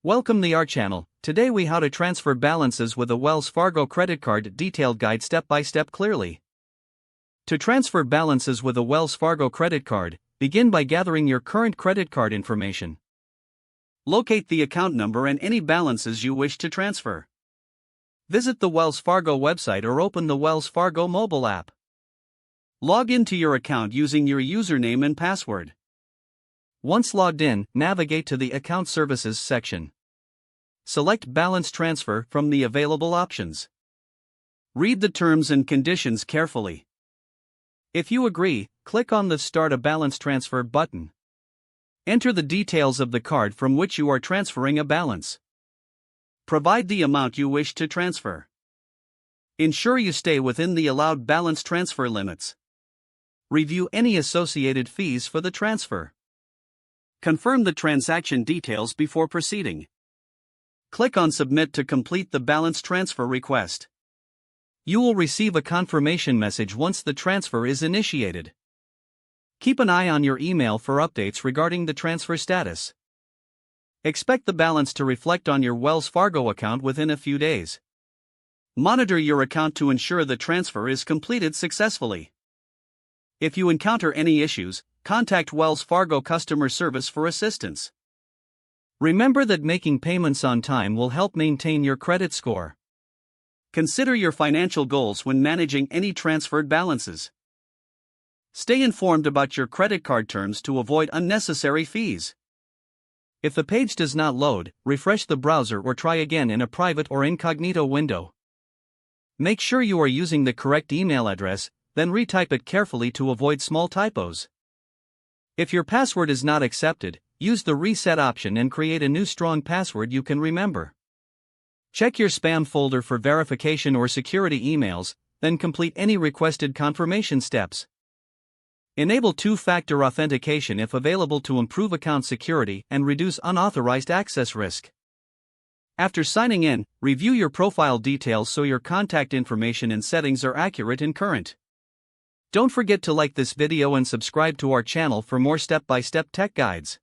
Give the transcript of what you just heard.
Welcome to our channel. Today we how to transfer balances with a Wells Fargo credit card detailed guide step by step clearly. To transfer balances with a Wells Fargo credit card, begin by gathering your current credit card information. Locate the account number and any balances you wish to transfer. Visit the Wells Fargo website or open the Wells Fargo mobile app. Log into your account using your username and password. Once logged in, navigate to the Account Services section. Select Balance Transfer from the available options. Read the terms and conditions carefully. If you agree, click on the Start a Balance Transfer button. Enter the details of the card from which you are transferring a balance. Provide the amount you wish to transfer. Ensure you stay within the allowed balance transfer limits. Review any associated fees for the transfer. Confirm the transaction details before proceeding. Click on Submit to complete the balance transfer request. You will receive a confirmation message once the transfer is initiated. Keep an eye on your email for updates regarding the transfer status. Expect the balance to reflect on your Wells Fargo account within a few days. Monitor your account to ensure the transfer is completed successfully. If you encounter any issues, contact Wells Fargo customer service for assistance. Remember that making payments on time will help maintain your credit score. Consider your financial goals when managing any transferred balances. Stay informed about your credit card terms to avoid unnecessary fees. If the page does not load, refresh the browser or try again in a private or incognito window. Make sure you are using the correct email address, then retype it carefully to avoid small typos. If your password is not accepted, use the reset option and create a new strong password you can remember. Check your spam folder for verification or security emails, then complete any requested confirmation steps. Enable two-factor authentication if available to improve account security and reduce unauthorized access risk. After signing in, review your profile details so your contact information and settings are accurate and current. Don't forget to like this video and subscribe to our channel for more step-by-step tech guides.